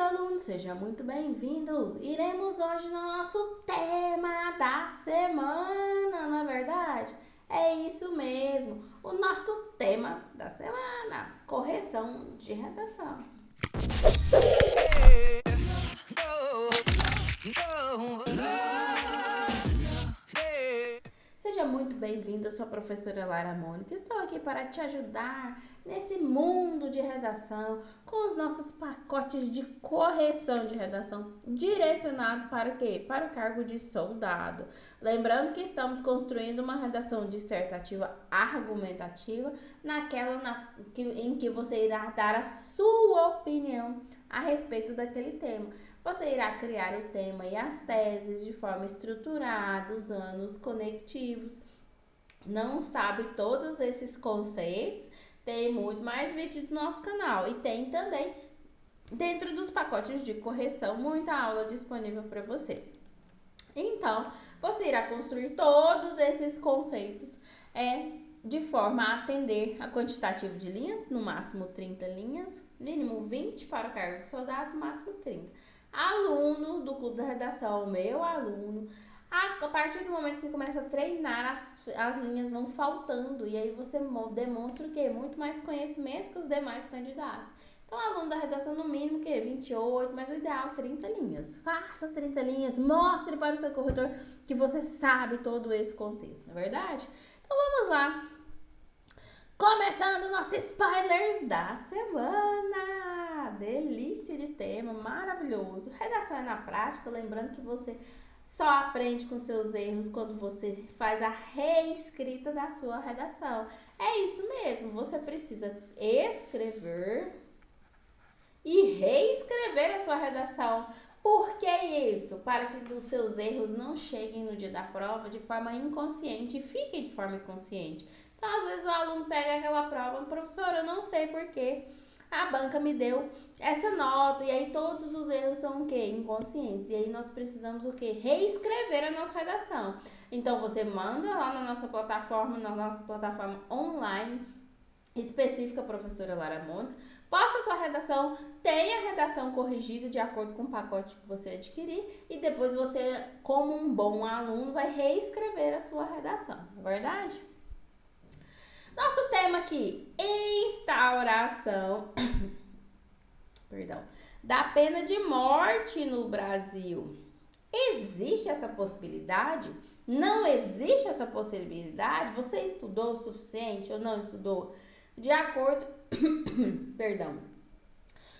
aluno, seja muito bem-vindo. Iremos hoje no nosso tema da semana, não é verdade? É isso mesmo, o nosso tema da semana, correção de redação. Seja muito bem-vindo, eu sou a professora Lara Mônica. Estou aqui para te ajudar nesse mundo de redação com os nossos pacotes de correção de redação direcionado para quê? Para o cargo de soldado. Lembrando que estamos construindo uma redação dissertativa argumentativa em que você irá dar a sua opinião a respeito daquele tema. Você irá criar o tema e as teses de forma estruturada, usando os conectivos. Não sabe todos esses conceitos? Tem muito mais vídeo do nosso canal. E tem também, dentro dos pacotes de correção, muita aula disponível para você. Então, você irá construir todos esses conceitos de forma a atender a quantitativo de linha, no máximo 30 linhas, mínimo 20 para o cargo de soldado, no máximo 30. Aluno do Clube da Redação, meu aluno, a partir do momento que começa a treinar, as linhas vão faltando e aí você demonstra o quê? Muito mais conhecimento que os demais candidatos. Então, aluno da redação, no mínimo, o quê? 28, mas o ideal, 30 linhas. Faça 30 linhas, mostre para o seu corretor que você sabe todo esse contexto, não é verdade? Então, vamos lá. Começando nossos spoilers da semana. Delícia de tema, maravilhoso. Redação é na prática, lembrando que você só aprende com seus erros quando você faz a reescrita da sua redação. É isso mesmo, você precisa escrever e reescrever a sua redação. Por que isso? Para que os seus erros não cheguem no dia da prova de forma inconsciente e fiquem de forma inconsciente. Então, às vezes o aluno pega aquela prova, professor, eu não sei porquê a banca me deu essa nota, e aí todos os erros são o quê? Inconscientes. E aí nós precisamos o quê? Reescrever a nossa redação. Então, você manda lá na nossa plataforma online, específica professora Lara Mônica, posta a sua redação, tenha a redação corrigida de acordo com o pacote que você adquirir, e depois você, como um bom aluno, vai reescrever a sua redação, não é verdade? Nosso tema aqui, instauração da pena de morte no Brasil. Existe essa possibilidade? Não existe essa possibilidade? Você estudou o suficiente ou não estudou? De acordo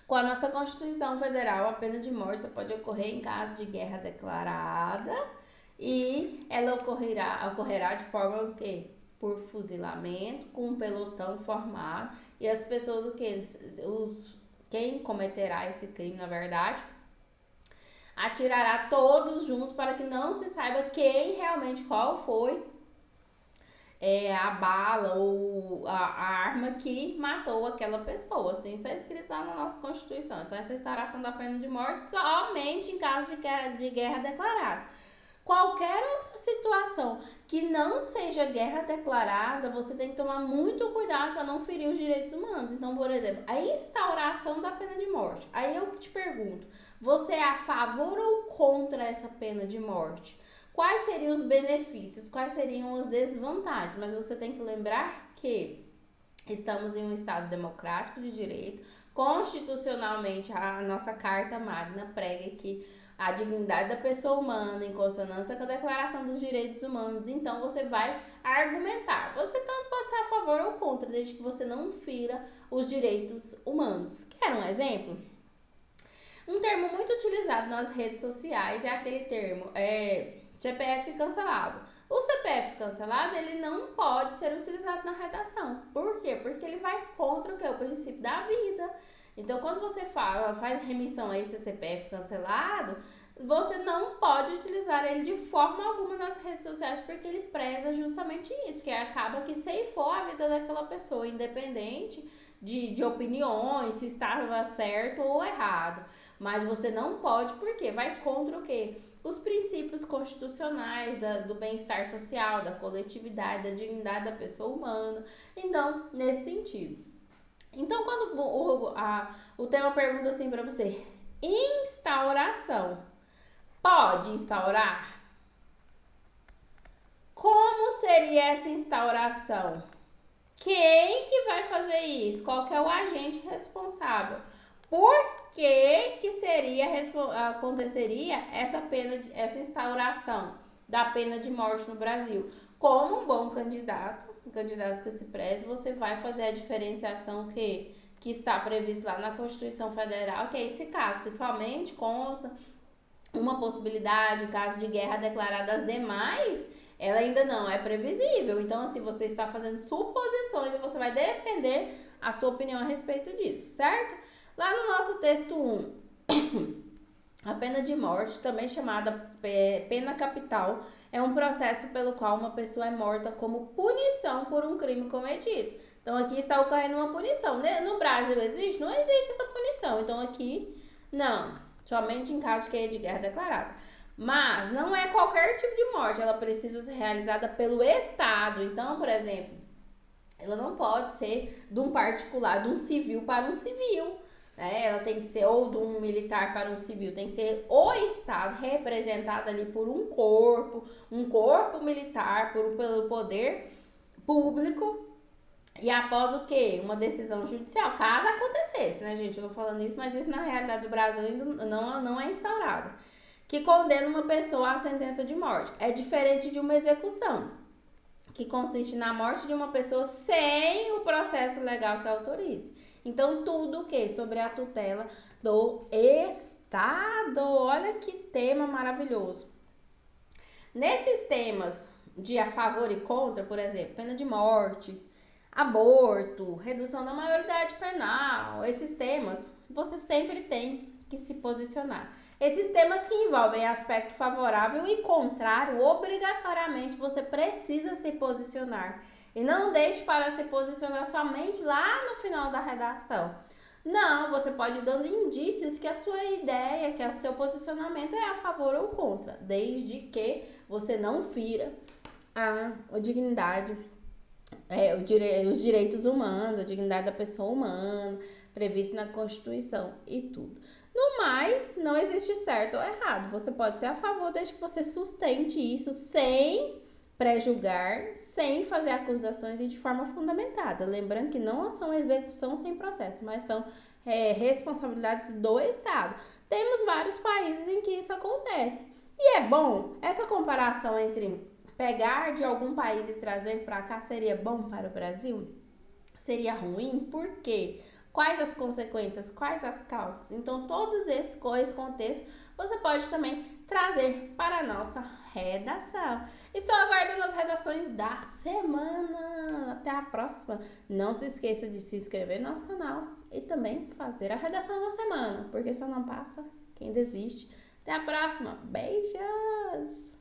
com a nossa Constituição Federal, a pena de morte só pode ocorrer em caso de guerra declarada e ela ocorrerá de forma o quê? Por fuzilamento, com um pelotão formado, e as pessoas, quem cometerá esse crime, na verdade, atirará todos juntos para que não se saiba qual foi a bala ou a arma que matou aquela pessoa. Assim está escrito lá na nossa Constituição. Então, essa instauração da pena de morte somente em caso de guerra declarada. Qualquer outra situação que não seja guerra declarada, você tem que tomar muito cuidado para não ferir os direitos humanos. Então, por exemplo, a instauração da pena de morte. Aí eu te pergunto, você é a favor ou contra essa pena de morte? Quais seriam os benefícios? Quais seriam as desvantagens? Mas você tem que lembrar que estamos em um Estado democrático de direito. Constitucionalmente, a nossa Carta Magna prega que a dignidade da pessoa humana, em consonância com a Declaração dos Direitos Humanos. Então, você vai argumentar. Você tanto pode ser a favor ou contra, desde que você não fira os direitos humanos. Quer um exemplo? Um termo muito utilizado nas redes sociais é aquele termo, CPF cancelado. O CPF cancelado, ele não pode ser utilizado na redação. Por quê? Porque ele vai contra o quê? O princípio da vida. Então, quando você faz remissão a esse CPF cancelado, você não pode utilizar ele de forma alguma nas redes sociais, porque ele preza justamente isso, porque acaba que ceifou a vida daquela pessoa, independente de opiniões, se estava certo ou errado. Mas você não pode, porque vai contra o quê? Os princípios constitucionais do bem-estar social, da coletividade, da dignidade da pessoa humana. Então, nesse sentido. Então, quando o tema pergunta assim pra você, instauração. Pode instaurar? Como seria essa instauração? Quem que vai fazer isso? Qual que é o agente responsável? Por que aconteceria essa instauração da pena de morte no Brasil? Como um bom candidato, um candidato que se preze, você vai fazer a diferenciação que está previsto lá na Constituição Federal, que é esse caso, que somente consta uma possibilidade, caso de guerra declarada, as demais, ela ainda não é previsível. Então, assim, você está fazendo suposições e você vai defender a sua opinião a respeito disso, certo? Lá no nosso texto 1, a pena de morte, também chamada pena capital, é um processo pelo qual uma pessoa é morta como punição por um crime cometido. Então, aqui está ocorrendo uma punição. No Brasil existe? Não existe essa punição. Então, aqui, não. Somente em caso de guerra declarada. Mas não é qualquer tipo de morte, ela precisa ser realizada pelo Estado. Então, por exemplo, ela não pode ser de um particular, de um civil para um civil, né? Ela tem que ser ou de um militar para um civil, tem que ser o Estado representado ali por um corpo militar, pelo poder público. E após o quê? Uma decisão judicial, caso acontecesse, né, gente? Eu tô falando isso, mas isso na realidade do Brasil ainda não é instaurado. Que condena uma pessoa à sentença de morte. É diferente de uma execução, que consiste na morte de uma pessoa sem o processo legal que autorize. Então, tudo o que? Sobre a tutela do Estado. Olha que tema maravilhoso. Nesses temas de a favor e contra, por exemplo, pena de morte, aborto, redução da maioridade penal, esses temas, você sempre tem que se posicionar. Esses temas que envolvem aspecto favorável e contrário, obrigatoriamente você precisa se posicionar. E não deixe para se posicionar somente lá no final da redação. Não, você pode ir dando indícios que a sua ideia, que o seu posicionamento é a favor ou contra, desde que você não fira a dignidade, os direitos humanos, a dignidade da pessoa humana, previsto na Constituição e tudo. No mais, não existe certo ou errado. Você pode ser a favor desde que você sustente isso sem pré-julgar, sem fazer acusações e de forma fundamentada. Lembrando que não são execução sem processo, mas são responsabilidades do Estado. Temos vários países em que isso acontece. E é bom, essa comparação entre pegar de algum país e trazer para cá seria bom para o Brasil? Seria ruim? Por quê? Quais as consequências? Quais as causas? Então, todos esse contexto você pode também trazer para a nossa redação. Estou aguardando as redações da semana. Até a próxima. Não se esqueça de se inscrever no nosso canal e também fazer a redação da semana, porque só não passa quem desiste. Até a próxima. Beijos!